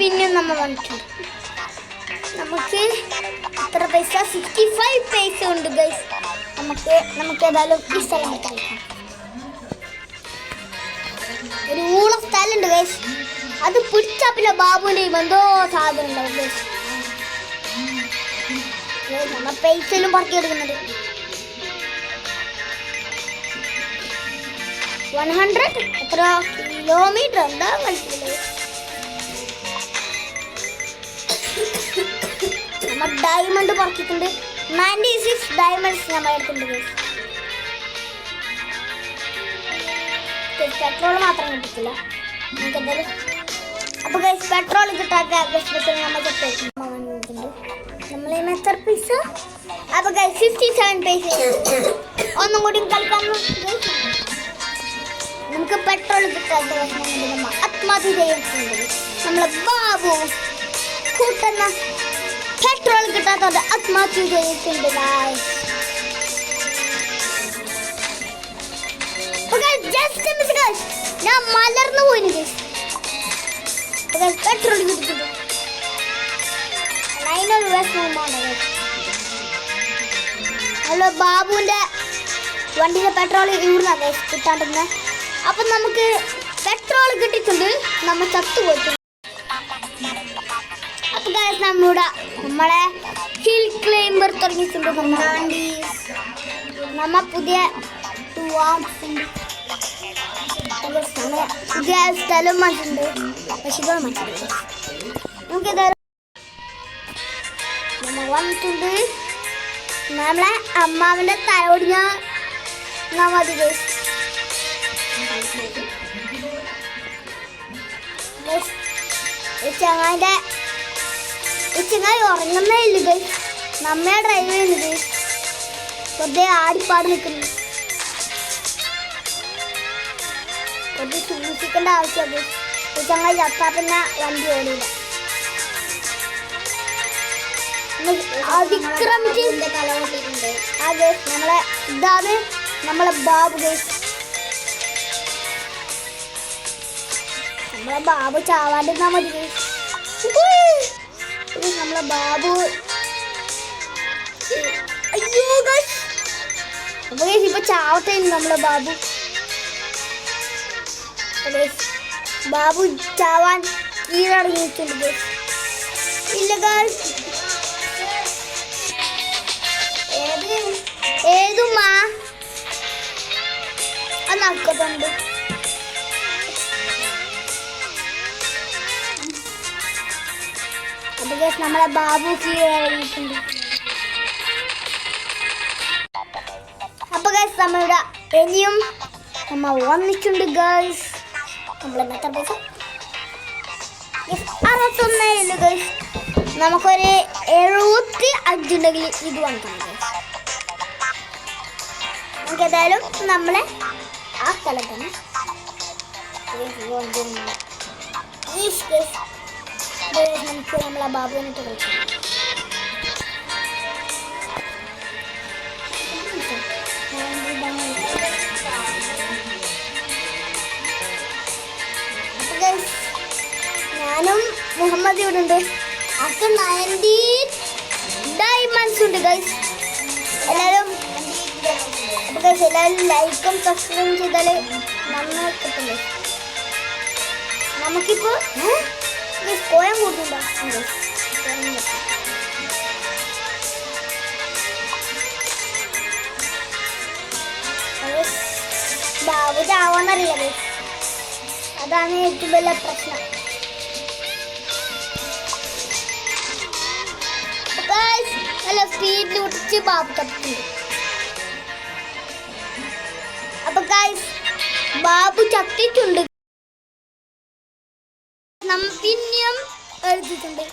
പിന്നെയും നമ്മൾ വന്നിട്ടുണ്ട്. നമുക്ക് എത്ര പൈസ? 65 പൈസ ഉണ്ട് ഗൈസ്. നമുക്ക് ഏതായാലും ഈ സ്ഥലം കളിക്കാം. ഒരു ഊള സ്ഥലമുണ്ട് ഗൈസ്. അത് പിടിച്ചാ പിന്നെ ബാബുവിൻ്റെ എന്തോ സാധനം ഉണ്ടാവും ഗൈസ്. നമ്മൾ പൈസയിലും പറക്കി എടുക്കുന്നുണ്ട്. 100 എത്ര കിലോമീറ്റർ എന്താ കളിക്കുന്നത്? നമ്മൾ ഡയമണ്ട് പറക്കിയിട്ടുണ്ട്. 96 ഡയമണ്ട്സ് നമ്മൾ എടുത്തിട്ടുണ്ട്. പെട്രോൾ മാത്രം കിട്ടില്ല നമുക്ക് എന്തായാലും. അപ്പോൾ ഗൈസ് പെട്രോൾ കിട്ടാത്ത നമ്മൾ ചെക്ക് നമ്മൾ എത്ര പൈസ? അപ്പോൾ ഗൈസ് 57 പൈസ. ഒന്നും കൂടി കളിക്കാൻ നമുക്ക് പെട്രോൾ കിട്ടാത്ത ആത്മഹത്യ ചെയ്യുന്നുണ്ട്. നമ്മളെ ബാബു കൂട്ടുന്ന പെട്രോൾ കിട്ടാത്തത് ആത്മഹത്യ ചെയ്തിട്ടുണ്ട്. ഞാൻ മലർന്നു പോയി. പെട്രോൾ കിട്ടിയിട്ടുണ്ട്. അതിനൊരു വിഷമമാണ്. അല്ല ബാബുവിൻ്റെ വണ്ടിയിലെ പെട്രോൾ ഇവിടുന്നാണ് കിട്ടാണ്ടിരുന്നത്. അപ്പം നമുക്ക് പെട്രോൾ കിട്ടിയിട്ടുണ്ട്. നമ്മൾ ചത്തുപോയിട്ടുണ്ട്. അപ്പം നമ്മളെ ഹിൽ ക്ലൈംബർ തുടങ്ങിയിട്ടുണ്ട്. നമ്മ പുതിയ പുതിയ സ്ഥലം മാറ്റുണ്ട്. പക്ഷികൾ മാറ്റുണ്ട്. നമുക്കേതായാലും നമ്മൾ വന്നിട്ടുണ്ട്. നമ്മളെ അമ്മാവിൻ്റെ തലോടിഞ്ഞ മതി. ചങ്ങായി ഉറങ്ങുന്നേ ഇല്ല ഗൈസ്. നമ്മെ ഡ്രൈവ് ചെയ്യുന്നത് വെറുതെ ആടിപ്പാടി നിൽക്കുന്നു. വെറുതെ സൂക്ഷിക്കേണ്ട ആവശ്യമാണ്. ചങ്ങായി ചത്താ പിന്നെ വണ്ടി ഓടില്ല. അതിക്രമിച്ച് തലവട്ടിട്ടുണ്ട്. ആ ഗൈസ് ഇതാണ് നമ്മളെ ബാബു ഗൈസ്. നമ്മളെ ബാബു ചാവാണ്ടിരുന്നാ മതി ഗൈസ്. നമ്മളെ ബാബു അയ്യോ ഗൈസ്. അപ്പൊ ഗൈസ് ഇപ്പൊ ചാവട്ടെ നമ്മളെ ബാബു. ബാബു ചാവാൻ കീഴടങ്ങിയിട്ടുണ്ട് ഗൈസ്. ഇല്ല ഗൈസ് ഏതുമാ അത് നടക്കത്തുണ്ട്. അപ്പൊ ഗൈസ് നമ്മളെ ബാബു കീഴടങ്ങിയിട്ടുണ്ട്. അപ്പൊ ഗൈസ് നമ്മളിവിടെ ഇനിയും നമ്മ വന്നിട്ടുണ്ട് ഗൈസ്. നമ്മളെ എത്ര പൈസ? 61 ഗൈസ്. നമുക്കൊരു 75 ഉണ്ടെങ്കിൽ ഇത് വന്നിട്ടുണ്ട്. നമുക്ക് ഏതായാലും നമ്മളെ ആ സ്ഥലം തന്നെ നമുക്ക് നമ്മളെ ബാബുവിനിട്ട് കളിക്കാം. ഞാനും മുഹമ്മദ് ഇവിടെ ഉണ്ട്. അപ്പൊ 90 ഡയമണ്ട്സ് ഉണ്ട് ഗൈസ്. എല്ലാവരും ലൈക്കും സബ്സ്ക്രൈബ് ചെയ്താൽ നന്നായി കിട്ടുന്നു. നമുക്കിപ്പോൾ കോയം കൂട്ടുന്നുണ്ടോ? ബാബു ചാവാന്നറിയാതെ അതാണ് ഏറ്റവും വലിയ പ്രശ്നം. നല്ല സ്പീഡിൽ ഒട്ടിച്ച് ബാബു തപ്പിട്ടുണ്ട്. അപ്പൊ ഗൈസ് ബാബു ചത്തിട്ടുണ്ട്. പിന്നെയും എഴുതിയിട്ടുണ്ട്.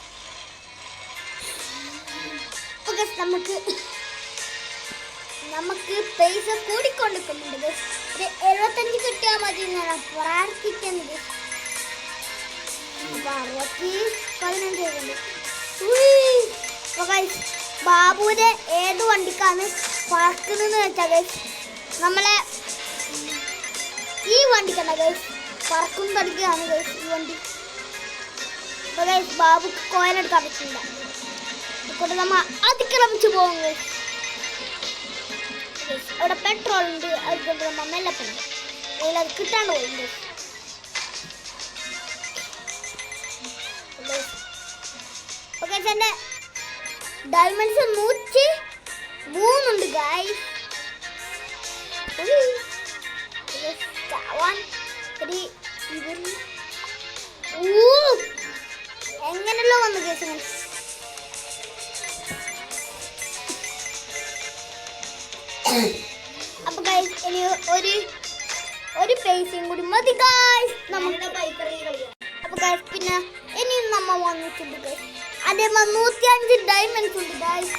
നമുക്ക് പൈസ കൂടിക്കൊണ്ടിരിക്കുന്നുണ്ട്. ഒരു 75 കിട്ടിയാൽ മതി എന്നാണ് പ്രാർത്ഥിക്കുന്നത്. അപ്പൊ 15 ബാബുവിന്റെ ഏത് വണ്ടിക്കാണ് പറക്കുന്നതെന്ന് വെച്ചാൽ ഗൈസ് നമ്മളെ ഈ വണ്ടിക്കാണ് ഗൈസ് പറക്കും തുടങ്ങിയാണ് ഗൈസ്. ഈ വണ്ടി അപ്പൊ ഗൈസ് ബാബു കോയിൻ എടുക്കാൻ പറ്റില്ല. അതുകൊണ്ട് നമ്മൾ അതിക്രമിച്ചു പോകും. അവിടെ പെട്രോൾ ഉണ്ട്, അതുകൊണ്ട് നമ്മൾ മെല്ലെ പോകും. അത് കിട്ടാണ്ട് പോകും. ഓക്കെ എന്റെ ഡയമണ്ട്സ് 103 ഉണ്ട് ഗൈസ്. എങ്ങനെയല്ലോ വന്നു കേസ്. അപ്പൊ ഗൈസ് ഇനി ഒരു പൈസയും കൂടി മതി ഗൈസ് നമ്മുടെ ബൈക്കറിൽ കളിക്കാം. അപ്പൊ ഗൈസ് പിന്നെ ഇനിയും നമ്മ വന്നിട്ടുണ്ട് ഗൈസ്. അതേമാതിരി 105 ഡയമണ്ട്സ് ഉണ്ട് ഗൈസ്.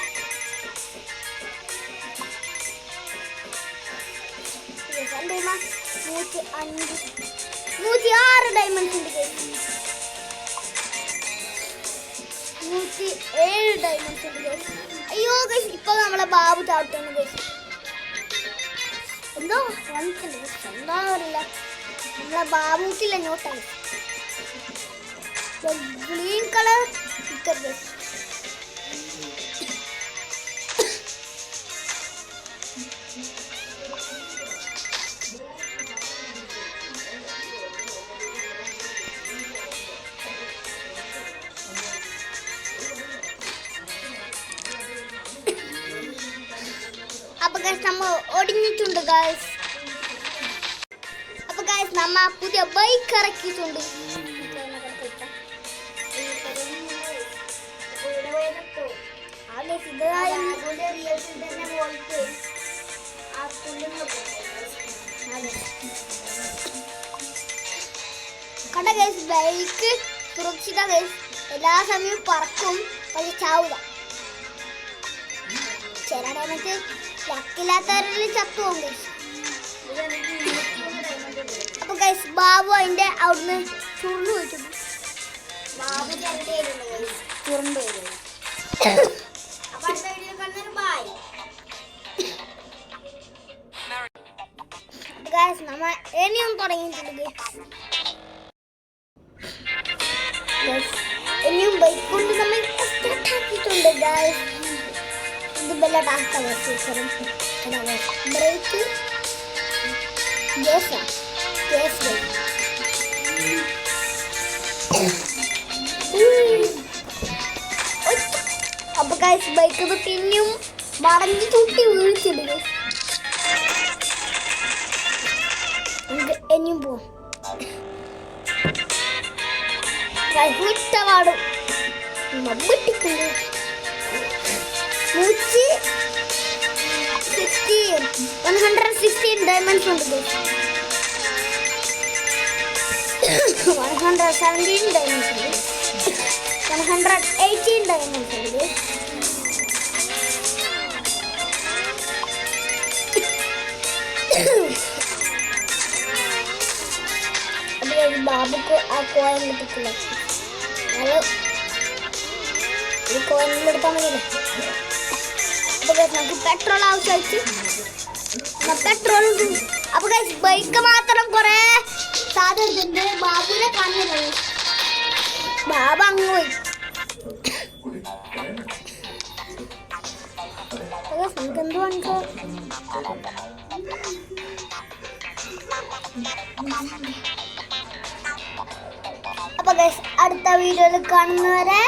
106 ഡയമണ്ട്സ് ഉണ്ട് ഗൈസ്. 107 ഡയമണ്ട്സ് ഉണ്ട് ഗൈസ്. അയ്യോ ഗൈസ് ഇപ്പൊ നമ്മളെ ബാബു ചാവുന്നു ഗൈസ്. എന്തോ വന്നിട്ടുണ്ട് എന്താ അറിയില്ല. നമ്മളെ ബാബുക്കില്ല നോട്ടായി ഗ്രീൻ കളർ സ്റ്റിക്കർ ഗൈസ്. അപ്പൊ ഗൈസ് നമ്മ ഒടിഞ്ഞിട്ടുണ്ട് ഗൈസ്. അപ്പൊ ഗൈസ് നമ്മ പുതിയ ബൈക്ക് ഇറക്കിയിട്ടുണ്ട്. കണ്ട ഗൈസ് ബൈക്ക് സുരക്ഷിത ഗൈസ്. എല്ലാ സമയവും പറക്കും, പക്ഷെ ചാവൂല. ചില ടൈമത്ത് ലക്കില്ലാത്തവരിൽ ചത്തു പോകും ഗൈസ്. അപ്പൊ ഗൈസ് ബാബു അതിന്റെ അവിടുന്ന് ചുരുണ്ട് പോയിട്ടുണ്ട്. ബാബു ചുരുണ്ട് പോയിരുന്നു. ഗൈസ് നമ്മ ഇനിയും തുടങ്ങിയിട്ടുണ്ട്. ഇനിയും ബൈക്ക് കൊണ്ട് നമ്മൾ ആക്കിയിട്ടുണ്ട് ഗൈസ്. ഇത് ബെല്ല ടാസ്ക് ബ്രേക്ക് അപ്പൊ ഗൈസ് ബൈക്ക് പിന്നെയും മടങ്ങി ചുട്ടി വീഴ്ചയുണ്ട് ഗൈസ്. ഇനിയും പോവാം. വിട്ടപാടും 116 ഡയമണ്ട്സ് ഉണ്ട് ഗൈസ്. 117 ഡയമണ്ട്സ് ഉണ്ട്. 118 ഡയമണ്ട്സ് ഉണ്ട് ഗൈസ്. ബാബുക്ക് ആ കോയിൻ കിട്ടില്ല. ഈ കോയിനെടുത്താൽ മതിയല്ലോ. അപ്പൊ നമുക്ക് പെട്രോൾ ആവശ്യമായിട്ട് പെട്രോൾ. അപ്പൊ ബൈക്ക് മാത്രം കുറെ സാധനമുണ്ട്. ബാബുവിനെ കാണുന്നില്ല. ബാബു അങ്ങ് പോയി. നമുക്കെന്ത് വേണ്ടോ അപ്പൊ ഗൈസ് അടുത്ത വീഡിയോയിൽ കാണുന്നവരെ